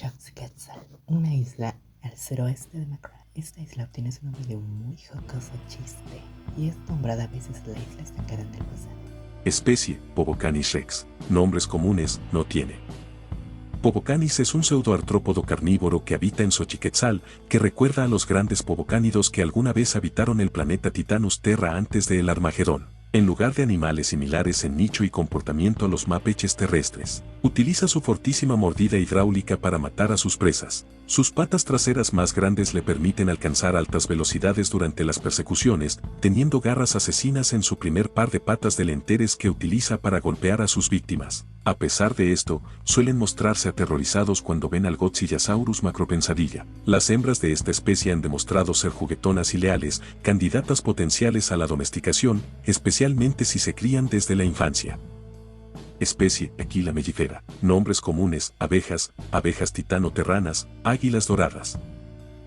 Xochitl, una isla al suroeste de Macron. Esta isla obtiene su nombre de un muy jocoso chiste y es nombrada a veces la isla estancada del pasado. Especie, Pobocanis rex. Nombres comunes, no tiene. Pobocanis es un pseudoartrópodo carnívoro que habita en Xochiquetzal, que recuerda a los grandes pobocánidos que alguna vez habitaron el planeta Titanus Terra antes del Armagedón. En lugar de animales similares en nicho y comportamiento a los mapaches terrestres, utiliza su fortísima mordida hidráulica para matar a sus presas. Sus patas traseras más grandes le permiten alcanzar altas velocidades durante las persecuciones, teniendo garras asesinas en su primer par de patas delanteras que utiliza para golpear a sus víctimas. A pesar de esto, suelen mostrarse aterrorizados cuando ven al Godzillosaurus macropensadilla. Las hembras de esta especie han demostrado ser juguetonas y leales, candidatas potenciales a la domesticación, especialmente si se crían desde la infancia. Especie, Aquila mellifera. Nombres comunes, abejas, abejas titano-terranas, águilas doradas.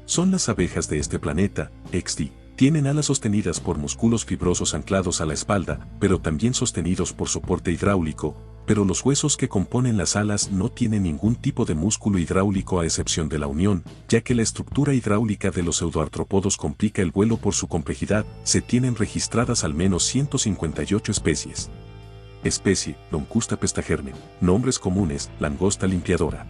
Son las abejas de este planeta, XD. Tienen alas sostenidas por músculos fibrosos anclados a la espalda, pero también sostenidos por soporte hidráulico, pero los huesos que componen las alas no tienen ningún tipo de músculo hidráulico a excepción de la unión, ya que la estructura hidráulica de los pseudoartrópodos complica el vuelo por su complejidad. Se tienen registradas al menos 158 especies. Especie, Loncusta pestagermen. Nombres comunes, langosta limpiadora.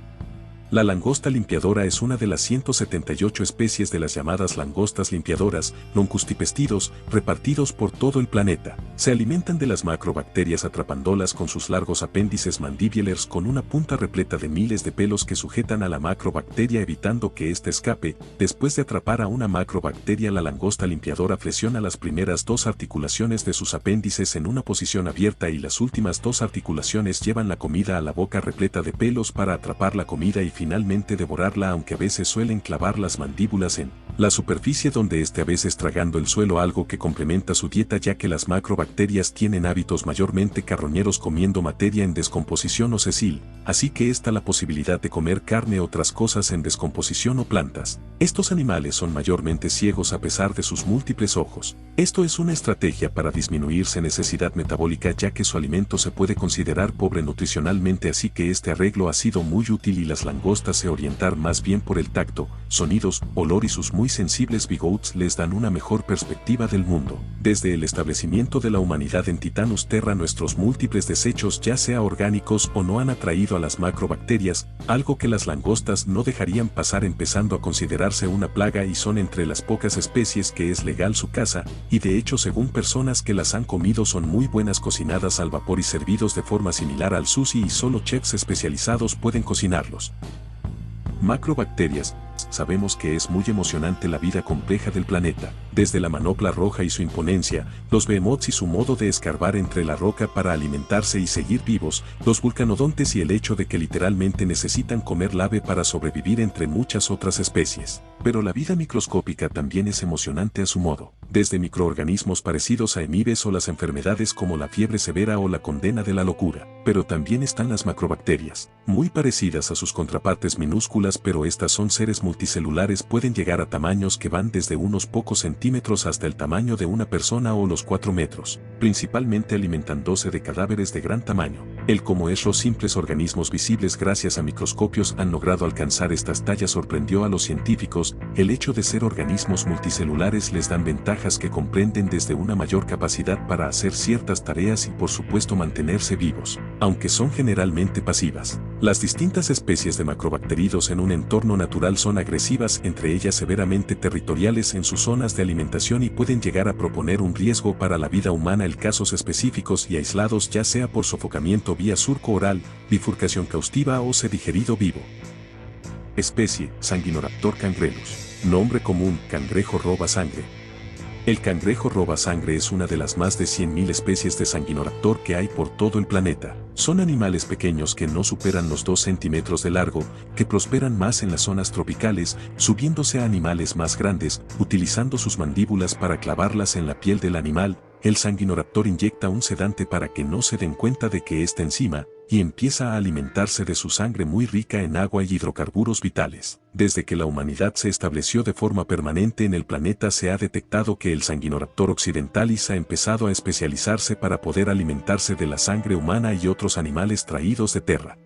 La langosta limpiadora es una de las 178 especies de las llamadas langostas limpiadoras, loncustipestidos, repartidos por todo el planeta. Se alimentan de las macrobacterias atrapándolas con sus largos apéndices mandibulars con una punta repleta de miles de pelos que sujetan a la macrobacteria evitando que ésta escape. Después de atrapar a una macrobacteria, la langosta limpiadora flexiona las primeras dos articulaciones de sus apéndices en una posición abierta y las últimas dos articulaciones llevan la comida a la boca repleta de pelos para atrapar la comida y finalmente devorarla, aunque a veces suelen clavar las mandíbulas en la superficie donde esté, a veces tragando el suelo, algo que complementa su dieta ya que las macrobacterias tienen hábitos mayormente carroñeros comiendo materia en descomposición o sessil, así que está la posibilidad de comer carne o otras cosas en descomposición o plantas. Estos animales son mayormente ciegos a pesar de sus múltiples ojos. Esto es una estrategia para disminuir su necesidad metabólica ya que su alimento se puede considerar pobre nutricionalmente, así que este arreglo ha sido muy útil y las langostas se orientan más bien por el tacto, sonidos, olor y sus muy sensibles bigotes les dan una mejor perspectiva del mundo. Desde el establecimiento de la humanidad en Titanus Terra, nuestros múltiples desechos, ya sea orgánicos o no, han atraído a las macrobacterias, algo que las langostas no dejarían pasar, empezando a considerarse una plaga, y son entre las pocas especies que es legal su caza, y de hecho según personas que las han comido son muy buenas cocinadas al vapor y servidos de forma similar al sushi y solo chefs especializados pueden cocinarlos. Macrobacterias. Sabemos que es muy emocionante la vida compleja del planeta, desde la manopla roja y su imponencia, los behemoths y su modo de escarbar entre la roca para alimentarse y seguir vivos, los vulcanodontes y el hecho de que literalmente necesitan comer lave para sobrevivir, entre muchas otras especies. Pero la vida microscópica también es emocionante a su modo, desde microorganismos parecidos a hemibes o las enfermedades como la fiebre severa o la condena de la locura. Pero también están las macrobacterias, muy parecidas a sus contrapartes minúsculas, pero estas son seres multicelulares, pueden llegar a tamaños que van desde unos pocos centímetros hasta el tamaño de una persona o los 4 metros, principalmente alimentándose de cadáveres de gran tamaño. Como es los simples organismos visibles gracias a microscopios han logrado alcanzar estas tallas sorprendió a los científicos. El hecho de ser organismos multicelulares les dan ventajas que comprenden desde una mayor capacidad para hacer ciertas tareas y por supuesto mantenerse vivos, aunque son generalmente pasivas. Las distintas especies de macrobacteridos en un entorno natural son agresivas, entre ellas severamente territoriales en sus zonas de alimentación, y pueden llegar a proponer un riesgo para la vida humana en casos específicos y aislados, ya sea por sofocamiento vía surco oral, bifurcación causativa o ser digerido vivo. Especie, Sanguinoraptor cangrelus. Nombre común, cangrejo roba sangre. El cangrejo roba sangre es una de las más de 100.000 especies de Sanguinoraptor que hay por todo el planeta. Son animales pequeños que no superan los 2 centímetros de largo, que prosperan más en las zonas tropicales, subiéndose a animales más grandes, utilizando sus mandíbulas para clavarlas en la piel del animal. El Sanguinoraptor inyecta un sedante para que no se den cuenta de que está encima, y empieza a alimentarse de su sangre muy rica en agua y hidrocarburos vitales. Desde que la humanidad se estableció de forma permanente en el planeta, se ha detectado que el Sanguinoraptor occidentalis ha empezado a especializarse para poder alimentarse de la sangre humana y otros animales traídos de Terra.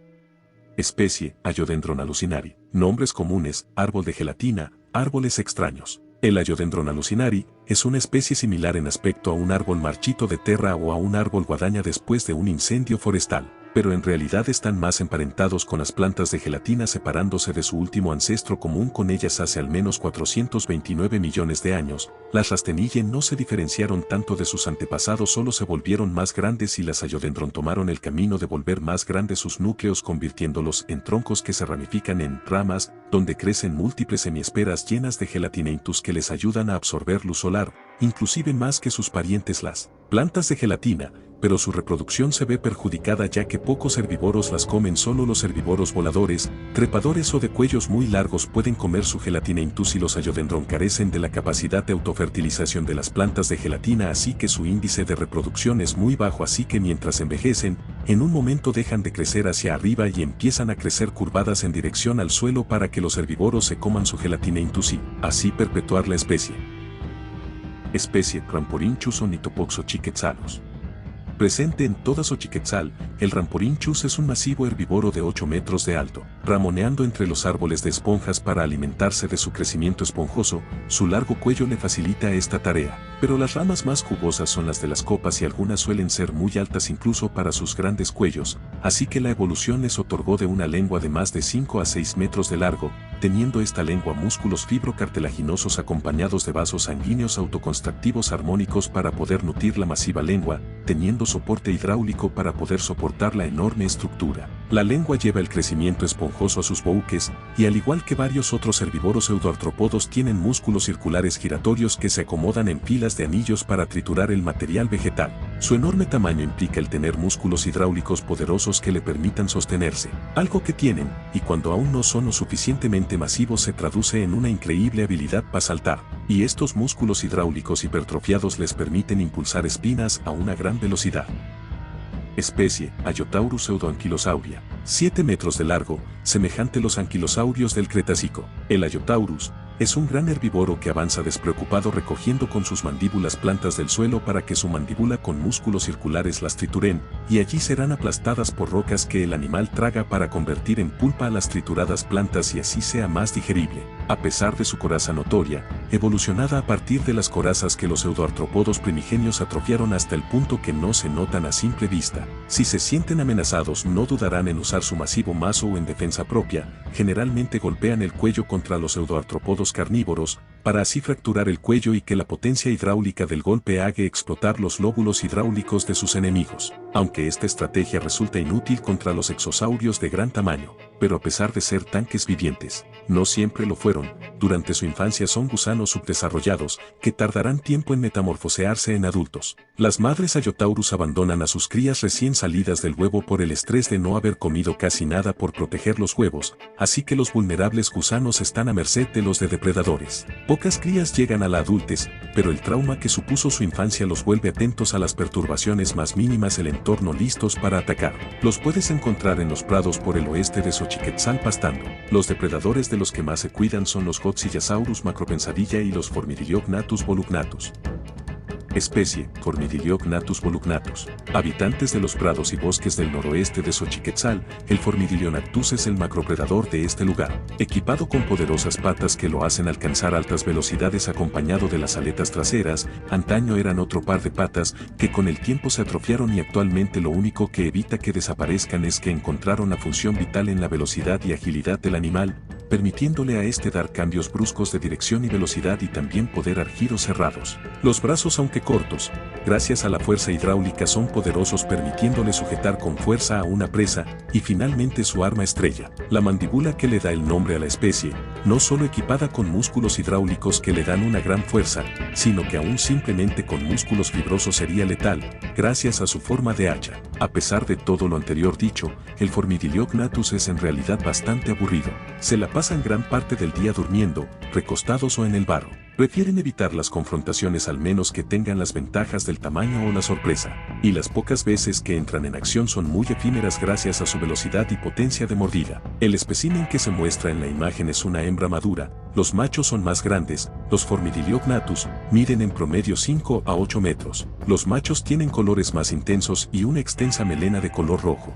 Especie, Ayodendron alucinari. Nombres comunes, árbol de gelatina, árboles extraños. El Ayodendron alucinari es una especie similar en aspecto a un árbol marchito de terra o a un árbol guadaña después de un incendio forestal, pero en realidad están más emparentados con las plantas de gelatina, separándose de su último ancestro común con ellas hace al menos 429 millones de años. Las Rastenille no se diferenciaron tanto de sus antepasados, solo se volvieron más grandes, y las Ayodendron tomaron el camino de volver más grandes sus núcleos, convirtiéndolos en troncos que se ramifican en ramas, donde crecen múltiples semiesferas llenas de gelatineitus que les ayudan a absorber luz solar, inclusive más que sus parientes las plantas de gelatina, pero su reproducción se ve perjudicada ya que pocos herbívoros las comen. Solo los herbívoros voladores, trepadores o de cuellos muy largos pueden comer su gelatineitus, y los Ayodendron carecen de la capacidad de autofertilización de las plantas de gelatina, así que su índice de reproducción es muy bajo, así que mientras envejecen, en un momento dejan de crecer hacia arriba y empiezan a crecer curvadas en dirección al suelo para que los herbívoros se coman su gelatineitus y, así, perpetuar la especie. Especie Ramporinchus ornitopoxochiquetzalus. Presente en toda Xochiquetzal, el Ramporinchus es un masivo herbívoro de 8 metros de alto, ramoneando entre los árboles de esponjas para alimentarse de su crecimiento esponjoso. Su largo cuello le facilita esta tarea, pero las ramas más jugosas son las de las copas y algunas suelen ser muy altas incluso para sus grandes cuellos, así que la evolución les otorgó de una lengua de más de 5 a 6 metros de largo, teniendo esta lengua músculos fibrocartilaginosos acompañados de vasos sanguíneos autoconstractivos armónicos para poder nutrir la masiva lengua, teniendo soporte hidráulico para poder soportar la enorme estructura. La lengua lleva el crecimiento esponjoso a sus bouques, y al igual que varios otros herbívoros pseudoartrópodos tienen músculos circulares giratorios que se acomodan en filas de anillos para triturar el material vegetal. Su enorme tamaño implica el tener músculos hidráulicos poderosos que le permitan sostenerse, algo que tienen, y cuando aún no son lo suficientemente masivos se traduce en una increíble habilidad para saltar, y estos músculos hidráulicos hipertrofiados les permiten impulsar espinas a una gran velocidad. Especie, Ayotaurus pseudoanquilosauria. 7 metros de largo, semejante a los anquilosaurios del Cretácico. El Ayotaurus es un gran herbívoro que avanza despreocupado recogiendo con sus mandíbulas plantas del suelo para que su mandíbula con músculos circulares las trituren, y allí serán aplastadas por rocas que el animal traga para convertir en pulpa a las trituradas plantas y así sea más digerible. A pesar de su coraza notoria, evolucionada a partir de las corazas que los pseudoartrópodos primigenios atrofiaron hasta el punto que no se notan a simple vista, si se sienten amenazados no dudarán en usar su masivo mazo o en defensa propia, generalmente golpean el cuello contra los pseudoartrópodos carnívoros, para así fracturar el cuello y que la potencia hidráulica del golpe haga explotar los lóbulos hidráulicos de sus enemigos. Aunque esta estrategia resulta inútil contra los exosaurios de gran tamaño, pero a pesar de ser tanques vivientes, no siempre lo fueron. Durante su infancia son gusanos subdesarrollados que tardarán tiempo en metamorfosearse en adultos. Las madres Ayotaurus abandonan a sus crías recién salidas del huevo por el estrés de no haber comido casi nada por proteger los huevos, así que los vulnerables gusanos están a merced de los depredadores. Pocas crías llegan a la adultez, pero el trauma que supuso su infancia los vuelve atentos a las perturbaciones más mínimas del entorno, listos para atacar. Los puedes encontrar en los prados por el oeste de Xochiquetzal pastando. Los depredadores de los que más se cuidan son los Godzillosaurus macropensadilla y los Formidiliognathus volugnathus. Especie, Formidiliognathus volugnathus. Habitantes de los prados y bosques del noroeste de Xochiquetzal, el Formidiliognathus es el macropredador de este lugar. Equipado con poderosas patas que lo hacen alcanzar altas velocidades acompañado de las aletas traseras, antaño eran otro par de patas que con el tiempo se atrofiaron y actualmente lo único que evita que desaparezcan es que encontraron la función vital en la velocidad y agilidad del animal, permitiéndole a este dar cambios bruscos de dirección y velocidad y también poder dar giros cerrados. Los brazos, aunque cortos, gracias a la fuerza hidráulica son poderosos permitiéndole sujetar con fuerza a una presa, y finalmente su arma estrella, la mandíbula que le da el nombre a la especie, no solo equipada con músculos hidráulicos que le dan una gran fuerza, sino que aún simplemente con músculos fibrosos sería letal, gracias a su forma de hacha. A pesar de todo lo anterior dicho, el Formidiliognathus es en realidad bastante aburrido. Se la pasan gran parte del día durmiendo, recostados o en el barro. Prefieren evitar las confrontaciones al menos que tengan las ventajas del tamaño o la sorpresa, y las pocas veces que entran en acción son muy efímeras gracias a su velocidad y potencia de mordida. El espécimen que se muestra en la imagen es una hembra madura, los machos son más grandes, los Formidiliognathus miden en promedio 5 a 8 metros. Los machos tienen colores más intensos y una extensa melena de color rojo.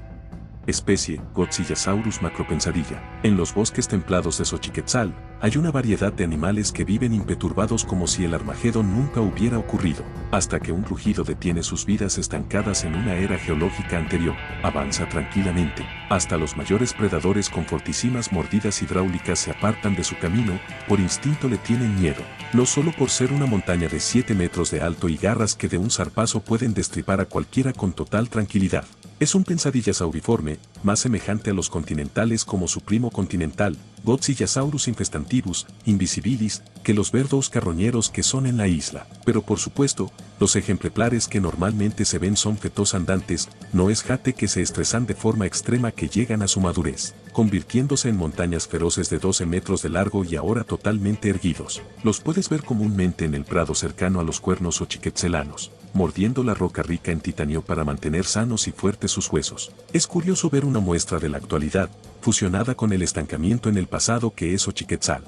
Especie, Godzillasaurus macropensadilla. En los bosques templados de Xochiquetzal, hay una variedad de animales que viven imperturbados como si el Armagedón nunca hubiera ocurrido, hasta que un rugido detiene sus vidas estancadas en una era geológica anterior. Avanza tranquilamente, hasta los mayores predadores con fortísimas mordidas hidráulicas se apartan de su camino, por instinto le tienen miedo, no solo por ser una montaña de 7 metros de alto y garras que de un zarpazo pueden destripar a cualquiera con total tranquilidad. Es un pensadilla sauriforme, más semejante a los continentales como su primo continental, Godzillasaurus infestantibus, invisibilis, que los verdos carroñeros que son en la isla. Pero por supuesto, los ejemplares que normalmente se ven son fetos andantes, no es jate que se estresan de forma extrema que llegan a su madurez, convirtiéndose en montañas feroces de 12 metros de largo y ahora totalmente erguidos. Los puedes ver comúnmente en el prado cercano a los cuernos xochiquetzelanos, mordiendo la roca rica en titanio para mantener sanos y fuertes sus huesos. Es curioso ver una muestra de la actualidad, fusionada con el estancamiento en el pasado que es Xochiquetzal.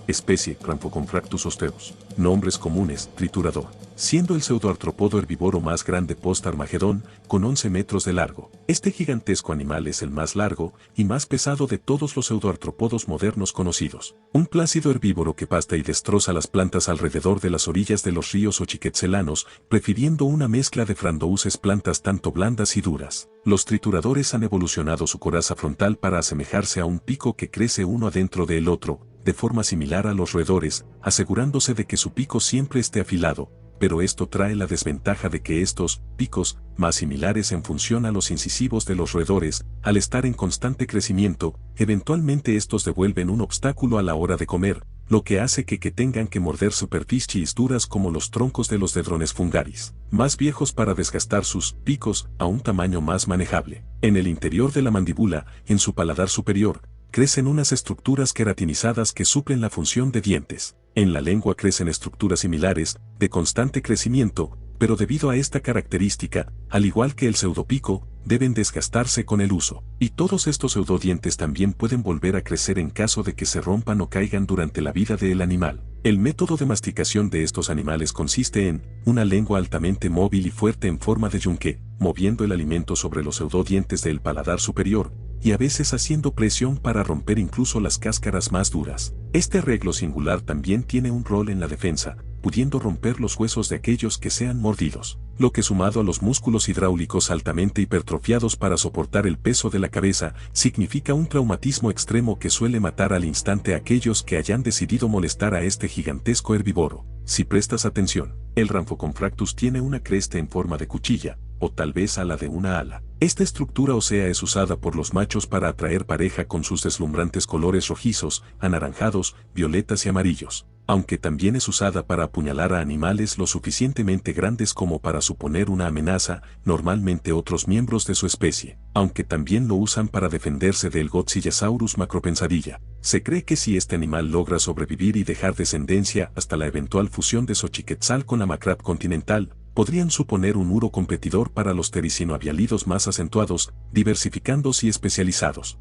Especie, Rhamphoconfractus osteus. Nombres comunes, triturador. Siendo el pseudoartrópodo herbívoro más grande post-Armagedón, con 11 metros de largo. Este gigantesco animal es el más largo y más pesado de todos los pseudoartrópodos modernos conocidos. Un plácido herbívoro que pasta y destroza las plantas alrededor de las orillas de los ríos xochiquetzelanos, prefiriendo una mezcla de frondouces plantas tanto blandas y duras. Los trituradores han evolucionado su coraza frontal para asemejarse a un pico que crece uno adentro del otro, de forma similar a los roedores, asegurándose de que su pico siempre esté afilado, pero esto trae la desventaja de que estos picos, más similares en función a los incisivos de los roedores, al estar en constante crecimiento, eventualmente estos devuelven un obstáculo a la hora de comer, lo que hace que tengan que morder superficies duras como los troncos de los dedrones fungaris, más viejos para desgastar sus picos a un tamaño más manejable. En el interior de la mandíbula, en su paladar superior, crecen unas estructuras queratinizadas que suplen la función de dientes. En la lengua crecen estructuras similares, de constante crecimiento, pero debido a esta característica, al igual que el pseudopico, deben desgastarse con el uso. Y todos estos pseudodientes también pueden volver a crecer en caso de que se rompan o caigan durante la vida del animal. El método de masticación de estos animales consiste en una lengua altamente móvil y fuerte en forma de yunque, moviendo el alimento sobre los pseudodientes del paladar superior, y a veces haciendo presión para romper incluso las cáscaras más duras. Este arreglo singular también tiene un rol en la defensa, pudiendo romper los huesos de aquellos que sean mordidos, lo que sumado a los músculos hidráulicos altamente hipertrofiados para soportar el peso de la cabeza, significa un traumatismo extremo que suele matar al instante a aquellos que hayan decidido molestar a este gigantesco herbívoro. Si prestas atención, el Rhamphoconfractus tiene una cresta en forma de cuchilla, o tal vez ala de una ala. Esta estructura ósea es usada por los machos para atraer pareja con sus deslumbrantes colores rojizos, anaranjados, violetas y amarillos, aunque también es usada para apuñalar a animales lo suficientemente grandes como para suponer una amenaza, normalmente otros miembros de su especie, aunque también lo usan para defenderse del Godzillasaurus macropensadilla. Se cree que si este animal logra sobrevivir y dejar descendencia hasta la eventual fusión de Xochiquetzal con la Macrab continental, podrían suponer un muro competidor para los tericinoavialidos más acentuados, diversificados y especializados.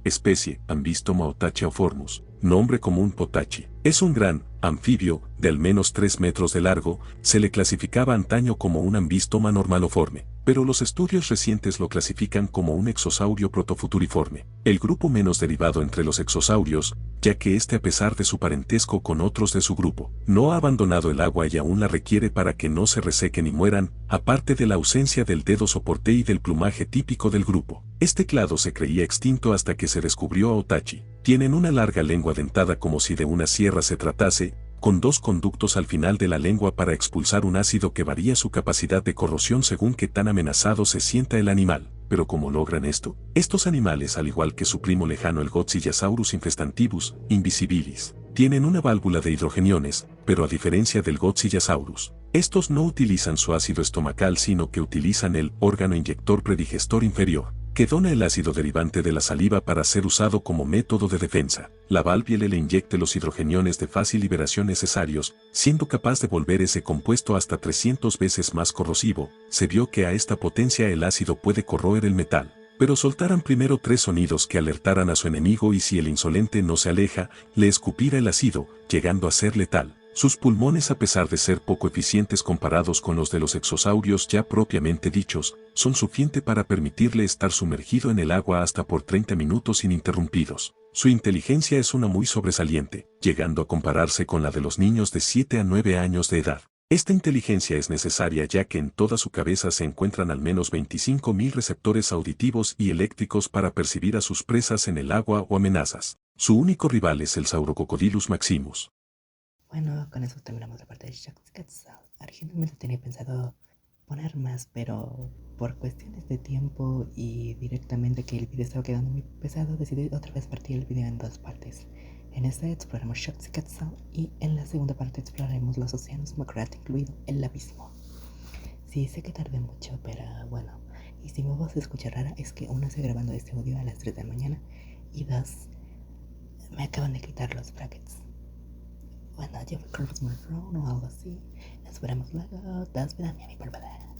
Especie, Ambystoma otachiaeformus, nombre común potachi. Es un gran anfibio, de al menos 3 metros de largo, se le clasificaba antaño como un ambistoma normaloforme, pero los estudios recientes lo clasifican como un exosaurio protofuturiforme, el grupo menos derivado entre los exosaurios, ya que este a pesar de su parentesco con otros de su grupo, no ha abandonado el agua y aún la requiere para que no se resequen y mueran, aparte de la ausencia del dedo soporte y del plumaje típico del grupo. Este clado se creía extinto hasta que se descubrió a Otachi. Tienen una larga lengua dentada como si de una sierra se tratase, con 2 conductos al final de la lengua para expulsar un ácido que varía su capacidad de corrosión según qué tan amenazado se sienta el animal. Pero ¿cómo logran esto? Estos animales, al igual que su primo lejano el Godzillasaurus infestantibus, invisibilis, tienen una válvula de hidrogeniones, pero a diferencia del Godzillasaurus, estos no utilizan su ácido estomacal sino que utilizan el órgano inyector predigestor inferior, que dona el ácido derivante de la saliva para ser usado como método de defensa. La válvula le inyecta los hidrogeniones de fácil liberación necesarios, siendo capaz de volver ese compuesto hasta 300 veces más corrosivo. Se vio que a esta potencia el ácido puede corroer el metal, pero soltaran primero 3 sonidos que alertaran a su enemigo y si el insolente no se aleja, le escupirá el ácido, llegando a ser letal. Sus pulmones, a pesar de ser poco eficientes comparados con los de los exosaurios ya propiamente dichos, son suficiente para permitirle estar sumergido en el agua hasta por 30 minutos ininterrumpidos. Su inteligencia es una muy sobresaliente, llegando a compararse con la de los niños de 7 a 9 años de edad. Esta inteligencia es necesaria ya que en toda su cabeza se encuentran al menos 25.000 receptores auditivos y eléctricos para percibir a sus presas en el agua o amenazas. Su único rival es el Saurococodilus maximus. Bueno, con eso terminamos la parte de Quetzal. Originalmente tenía pensado poner más, pero por cuestiones de tiempo y directamente que el video estaba quedando muy pesado, decidí otra vez partir el video en dos partes. En esta exploramos Quetzal y en la segunda parte exploraremos los océanos Macrat, incluido el abismo. Sí, sé que tardé mucho, pero bueno. Y si mi voz se escucha rara, es que uno está grabando este audio a las 3 de la mañana y dos, me acaban de quitar los brackets. Bueno, yo creo que es muy o algo así. Nos veremos luego. Dos, vida mía, mi polvada.